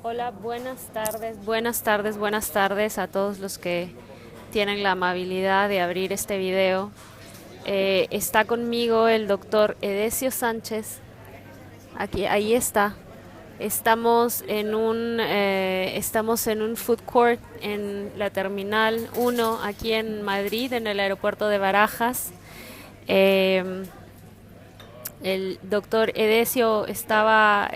Hola, buenas tardes, buenas tardes a todos los que tienen la amabilidad de abrir este video. Está conmigo el doctor Edesio Sánchez. Aquí, ahí está. Estamos en un food court en la Terminal 1, aquí en Madrid, en el aeropuerto de Barajas. Eh, el doctor Edesio estaba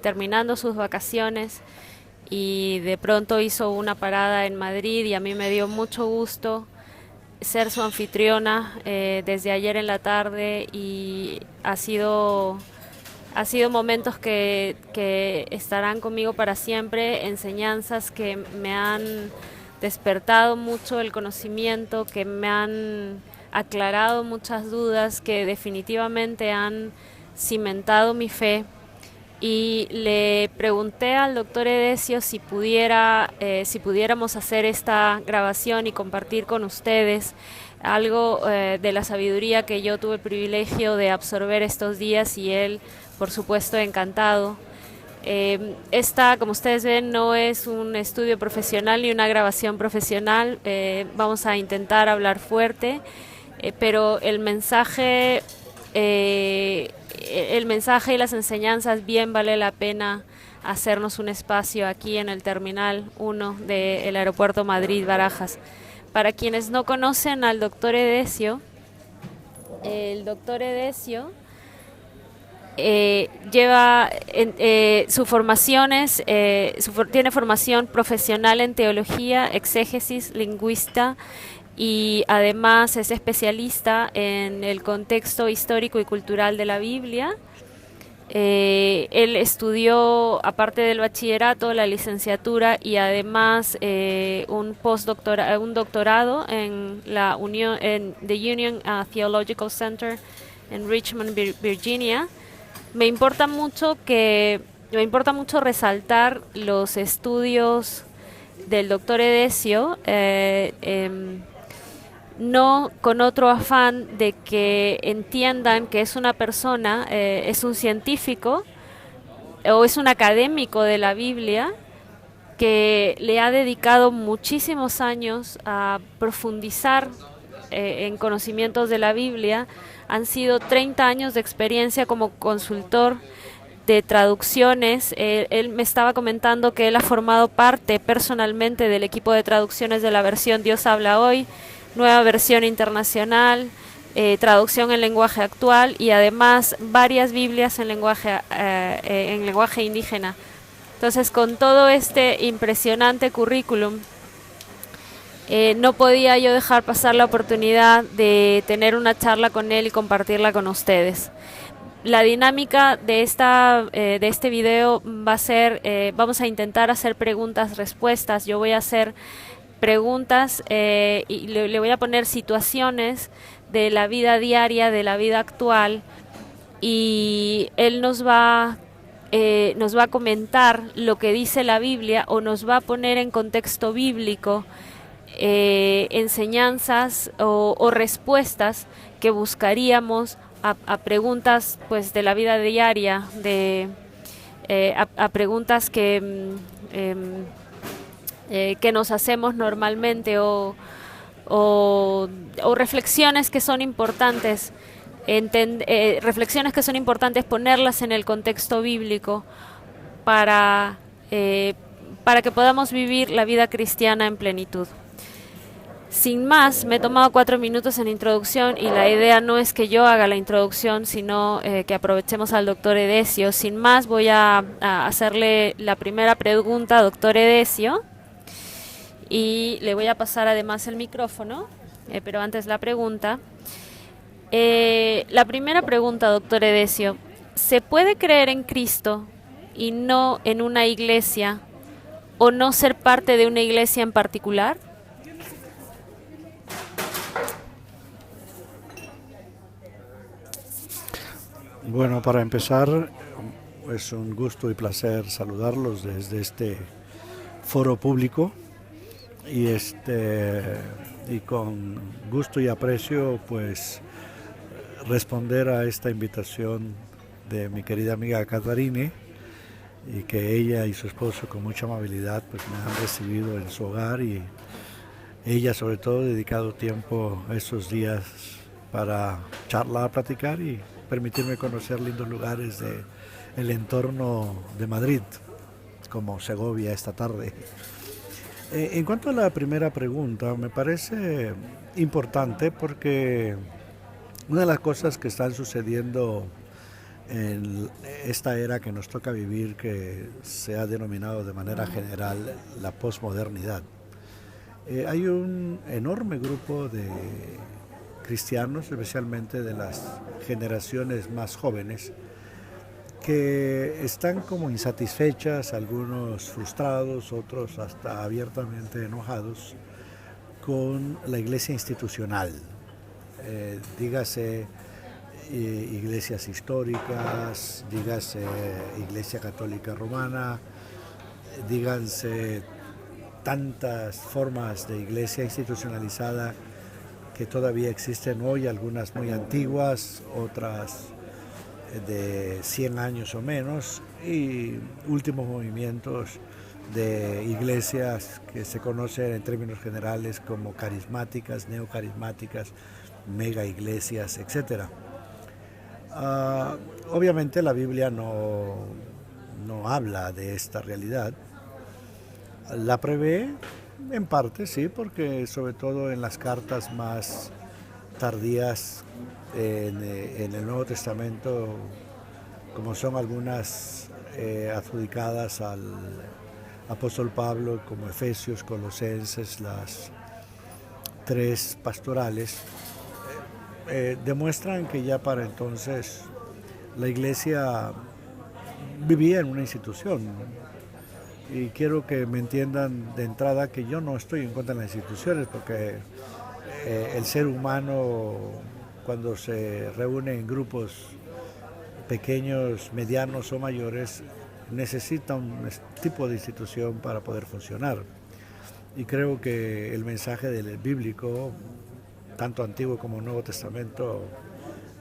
terminando sus vacaciones y de pronto hizo una parada en Madrid y a mí me dio mucho gusto ser su anfitriona desde ayer en la tarde y ha sido momentos que estarán conmigo para siempre, enseñanzas que me han despertado mucho el conocimiento, que me han aclarado muchas dudas, que definitivamente han cimentado mi fe. Y le pregunté al doctor Edesio si pudiéramos hacer esta grabación y compartir con ustedes algo de la sabiduría que yo tuve el privilegio de absorber estos días, y él, por supuesto, encantado. Esta, como ustedes ven, no es un estudio profesional ni una grabación profesional. Vamos a intentar hablar fuerte, pero el mensaje y las enseñanzas bien vale la pena hacernos un espacio aquí en el Terminal 1 del Aeropuerto Madrid-Barajas. Para quienes no conocen al doctor Edesio, el doctor Edesio su formación tiene formación profesional en teología, exégesis, lingüista, y además es especialista en el contexto histórico y cultural de la Biblia. Él estudió, aparte del bachillerato, la licenciatura y además un doctorado en la en The Union Theological Center en Richmond, Virginia. Me importa mucho resaltar los estudios del doctor Edesio, no con otro afán de que entiendan que es una persona, es un científico o es un académico de la Biblia que le ha dedicado muchísimos años a profundizar en conocimientos de la Biblia. Han sido 30 años de experiencia como consultor de traducciones. Él me estaba comentando que él ha formado parte personalmente del equipo de traducciones de la versión Dios habla hoy, nueva versión internacional, traducción en lenguaje actual y además varias Biblias en lenguaje indígena. Entonces, con todo este impresionante currículum, no podía yo dejar pasar la oportunidad de tener una charla con él y compartirla con ustedes. La dinámica de este video va a ser, vamos a intentar hacer preguntas-respuestas. Yo voy a hacer preguntas y le voy a poner situaciones de la vida diaria, de la vida actual, y él nos va a comentar lo que dice la Biblia o nos va a poner en contexto bíblico enseñanzas o respuestas que buscaríamos a preguntas pues de la vida diaria, a preguntas que nos hacemos normalmente o reflexiones que son importantes. Reflexiones que son importantes ponerlas en el contexto bíblico para, para que podamos vivir la vida cristiana en plenitud. Sin más, me he tomado 4 minutos en introducción y la idea no es que yo haga la introducción, sino que aprovechemos al doctor Edesio. Sin más, voy a hacerle la primera pregunta, doctor Edesio, y le voy a pasar además el micrófono, pero antes la pregunta. La primera pregunta, doctor Edesio: ¿se puede creer en Cristo y no en una iglesia, o no ser parte de una iglesia en particular? Bueno, para empezar, es un gusto y placer saludarlos desde este foro público y con gusto y aprecio pues responder a esta invitación de mi querida amiga Catarine y que ella y su esposo con mucha amabilidad pues me han recibido en su hogar, y ella sobre todo ha dedicado tiempo esos días para charlar, platicar y permitirme conocer lindos lugares de el entorno de Madrid, como Segovia esta tarde. En cuanto a la primera pregunta, me parece importante porque una de las cosas que están sucediendo en esta era que nos toca vivir, que se ha denominado de manera general la posmodernidad, hay un enorme grupo de cristianos, especialmente de las generaciones más jóvenes, que están como insatisfechas, algunos frustrados, otros hasta abiertamente enojados con la iglesia institucional. Dígase iglesias históricas, dígase iglesia católica romana, díganse tantas formas de iglesia institucionalizada que todavía existen hoy, algunas muy antiguas, otras de 100 años o menos, y últimos movimientos de iglesias que se conocen en términos generales como carismáticas, neocarismáticas, mega iglesias, etc. Obviamente la Biblia no habla de esta realidad. La prevé en parte, sí, porque sobre todo en las cartas más tardías en el Nuevo Testamento, como son algunas adjudicadas al apóstol Pablo, como Efesios, Colosenses, las tres pastorales, demuestran que ya para entonces la iglesia vivía en una institución. Y quiero que me entiendan de entrada que yo no estoy en contra de las instituciones, porque el ser humano, cuando se reúne en grupos pequeños, medianos o mayores, necesita un tipo de institución para poder funcionar. Y creo que el mensaje del bíblico, tanto Antiguo como Nuevo Testamento,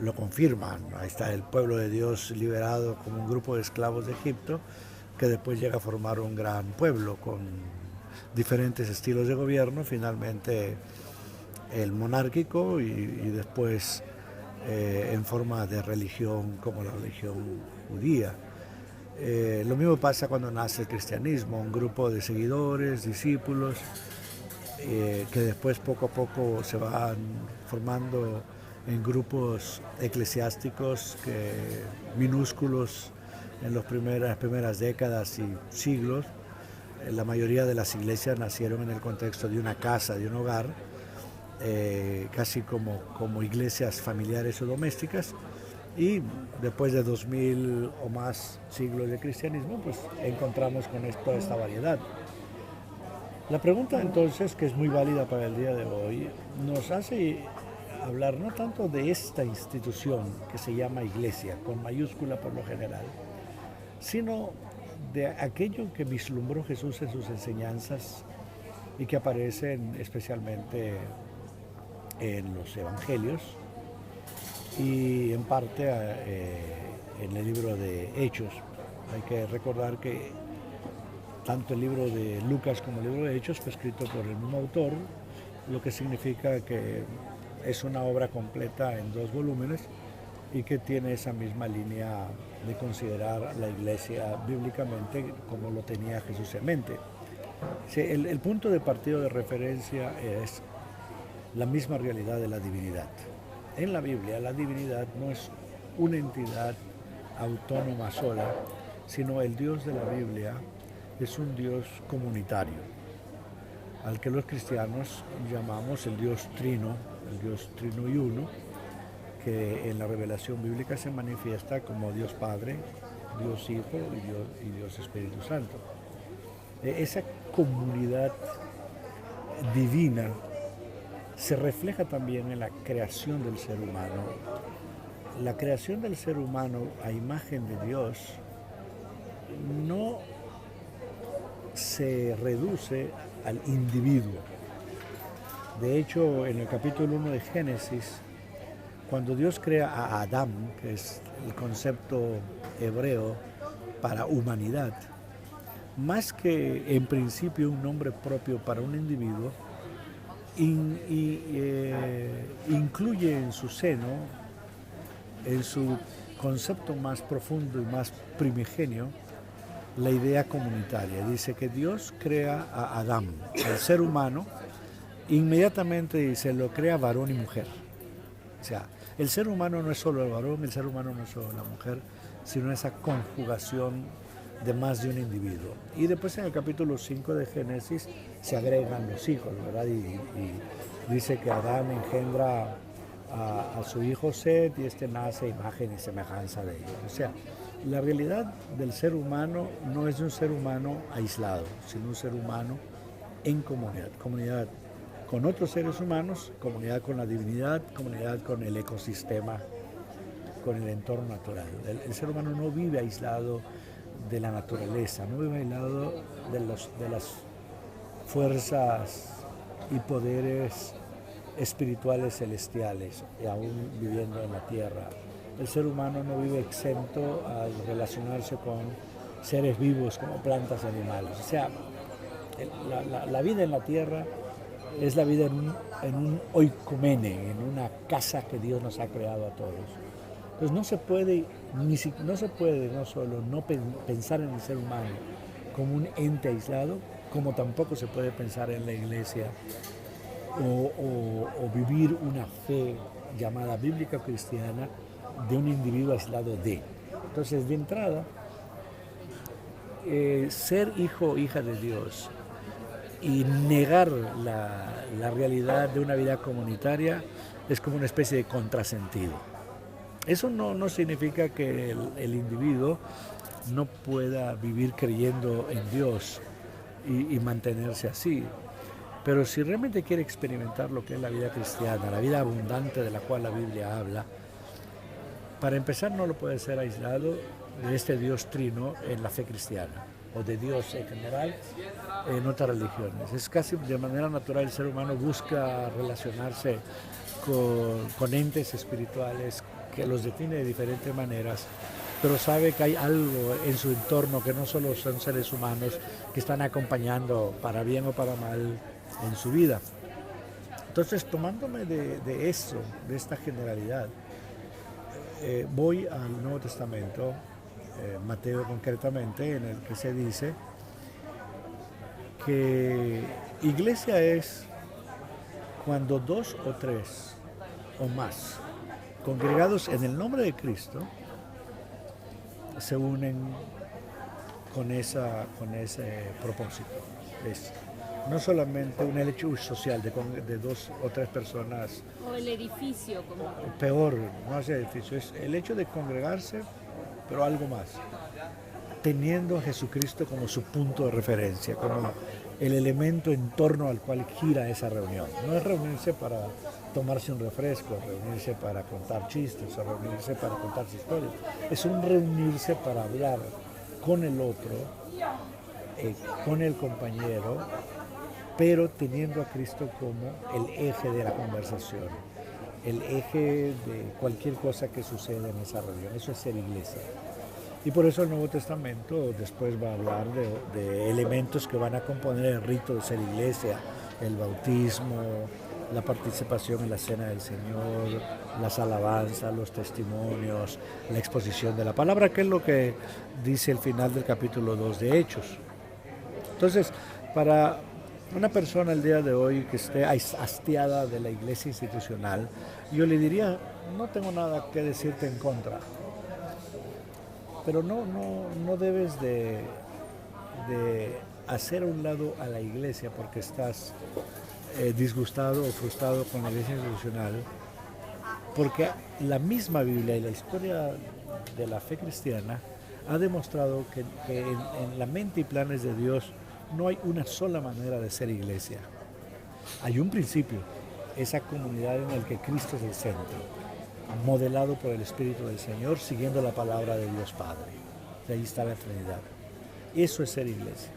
lo confirman. Ahí está el pueblo de Dios liberado como un grupo de esclavos de Egipto, que después llega a formar un gran pueblo con diferentes estilos de gobierno, finalmente el monárquico y después en forma de religión como la religión judía. Lo mismo pasa cuando nace el cristianismo, un grupo de seguidores, discípulos, que después poco a poco se van formando en grupos eclesiásticos minúsculos en las primeras décadas y siglos. La mayoría de las iglesias nacieron en el contexto de una casa, de un hogar, casi como iglesias familiares o domésticas, y después de 2000 o más siglos de cristianismo, pues encontramos con toda esta variedad. La pregunta entonces, que es muy válida para el día de hoy, nos hace hablar no tanto de esta institución que se llama iglesia, con mayúscula por lo general, sino de aquello que vislumbró Jesús en sus enseñanzas y que aparecen especialmente en los evangelios y en parte en el libro de Hechos. Hay que recordar que tanto el libro de Lucas como el libro de Hechos fue escrito por el mismo autor, lo que significa que es una obra completa en 2 volúmenes y que tiene esa misma línea de considerar la iglesia bíblicamente como lo tenía Jesús en mente. El punto de partida de referencia es la misma realidad de la divinidad. En la Biblia la divinidad no es una entidad autónoma sola, sino el Dios de la Biblia es un Dios comunitario, al que los cristianos llamamos el Dios Trino y Uno, que en la revelación bíblica se manifiesta como Dios Padre, Dios Hijo y Dios Espíritu Santo. Esa comunidad divina se refleja también en la creación del ser humano. La creación del ser humano a imagen de Dios no se reduce al individuo. De hecho, en el capítulo 1 de Génesis, cuando Dios crea a Adán, que es el concepto hebreo para humanidad, más que en principio un nombre propio para un individuo, incluye en su seno, en su concepto más profundo y más primigenio, la idea comunitaria. Dice que Dios crea a Adán, el ser humano, inmediatamente dice, lo crea varón y mujer. O sea, el ser humano no es solo el varón, el ser humano no es solo la mujer, sino esa conjugación de más de un individuo. Y después en el capítulo 5 de Génesis se agregan los hijos, ¿verdad? Y dice que Adán engendra a su hijo Set y este nace a imagen y semejanza de ellos. O sea, la realidad del ser humano no es un ser humano aislado, sino un ser humano en comunidad. Comunidad con otros seres humanos, comunidad con la divinidad, comunidad con el ecosistema, con el entorno natural. El ser humano no vive aislado de la naturaleza, no vive aislado de las fuerzas y poderes espirituales celestiales, y aún viviendo en la tierra. El ser humano no vive exento al relacionarse con seres vivos como plantas y animales. O sea, la vida en la tierra es la vida en un oikumene, en una casa que Dios nos ha creado a todos. Entonces no solo no pensar en el ser humano como un ente aislado, como tampoco se puede pensar en la iglesia o vivir una fe llamada bíblica o cristiana de un individuo aislado de. Entonces, de entrada, ser hijo o hija de Dios y negar la realidad de una vida comunitaria es como una especie de contrasentido. Eso no significa que el individuo no pueda vivir creyendo en Dios y mantenerse así. Pero si realmente quiere experimentar lo que es la vida cristiana, la vida abundante de la cual la Biblia habla, para empezar no lo puede ser aislado de este Dios trino en la fe cristiana, o de Dios en general en otras religiones. Es casi de manera natural el ser humano busca relacionarse con entes espirituales que los define de diferentes maneras, pero sabe que hay algo en su entorno que no solo son seres humanos que están acompañando para bien o para mal en su vida. Entonces, tomándome de eso, de esta generalidad, voy al Nuevo Testamento, Mateo concretamente, en el que se dice que iglesia es cuando 2 o 3 o más congregados en el nombre de Cristo se unen con ese propósito. Es no solamente un hecho social de 2 o 3 personas. O el edificio. Peor, no es el edificio, es el hecho de congregarse, pero algo más. Teniendo a Jesucristo como su punto de referencia, como el elemento en torno al cual gira esa reunión. No es reunirse para tomarse un refresco, reunirse para contar chistes o reunirse para contarse historias. Es un reunirse para hablar con el otro, con el compañero, pero teniendo a Cristo como el eje de la conversación, el eje de cualquier cosa que suceda en esa reunión. Eso es ser iglesia. Y por eso el Nuevo Testamento después va a hablar de elementos que van a componer el rito de ser iglesia, el bautismo, la participación en la cena del Señor, las alabanzas, los testimonios, la exposición de la palabra, que es lo que dice el final del capítulo 2 de Hechos. Entonces, para una persona el día de hoy que esté hastiada de la iglesia institucional, yo le diría, no tengo nada que decirte en contra, pero no debes de hacer a un lado a la iglesia porque estás disgustado o frustrado con la iglesia institucional, porque la misma Biblia y la historia de la fe cristiana ha demostrado que en la mente y planes de Dios no hay una sola manera de ser iglesia. Hay un principio, esa comunidad en la que Cristo es el centro, modelado por el Espíritu del Señor, siguiendo la palabra de Dios Padre. De ahí está la Trinidad. Eso es ser iglesia.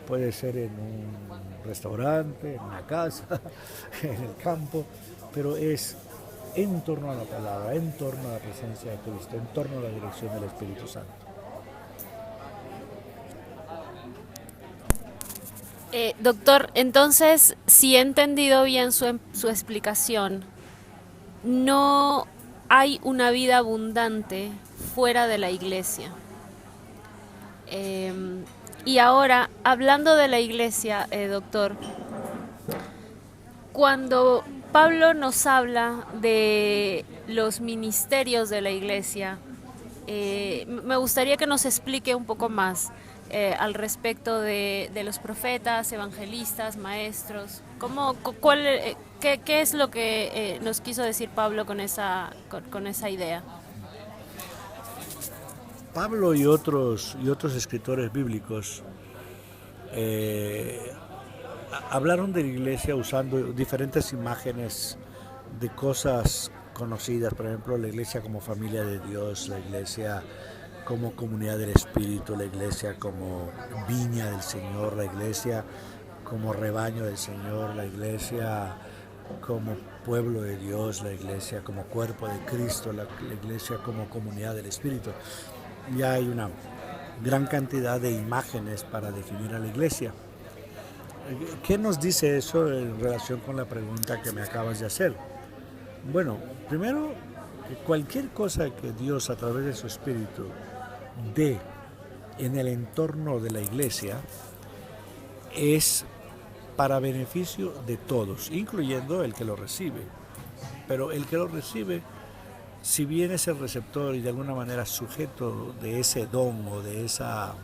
Puede ser en un restaurante, en una casa, en el campo, pero es en torno a la palabra, en torno a la presencia de Cristo, en torno a la dirección del Espíritu Santo. Doctor, entonces, si he entendido bien su explicación, no hay una vida abundante fuera de la iglesia. Y ahora, hablando de la iglesia, doctor, cuando Pablo nos habla de los ministerios de la iglesia, me gustaría que nos explique un poco más al respecto de los profetas, evangelistas, maestros. ¿Qué es lo que nos quiso decir Pablo con esa idea? Pablo y otros escritores bíblicos eh, hablaron de la iglesia usando diferentes imágenes de cosas conocidas, por ejemplo, la iglesia como familia de Dios, la iglesia como comunidad del Espíritu, la iglesia como viña del Señor, la iglesia como rebaño del Señor, la iglesia como pueblo de Dios, la iglesia como cuerpo de Cristo, la iglesia como comunidad del Espíritu. Ya hay una gran cantidad de imágenes para definir a la iglesia. ¿Qué nos dice eso en relación con la pregunta que me acabas de hacer? Bueno, primero, que cualquier cosa que Dios a través de su Espíritu dé en el entorno de la iglesia es para beneficio de todos, incluyendo el que lo recibe. Pero el que lo recibe, si bien es el receptor y de alguna manera sujeto de ese don o de esa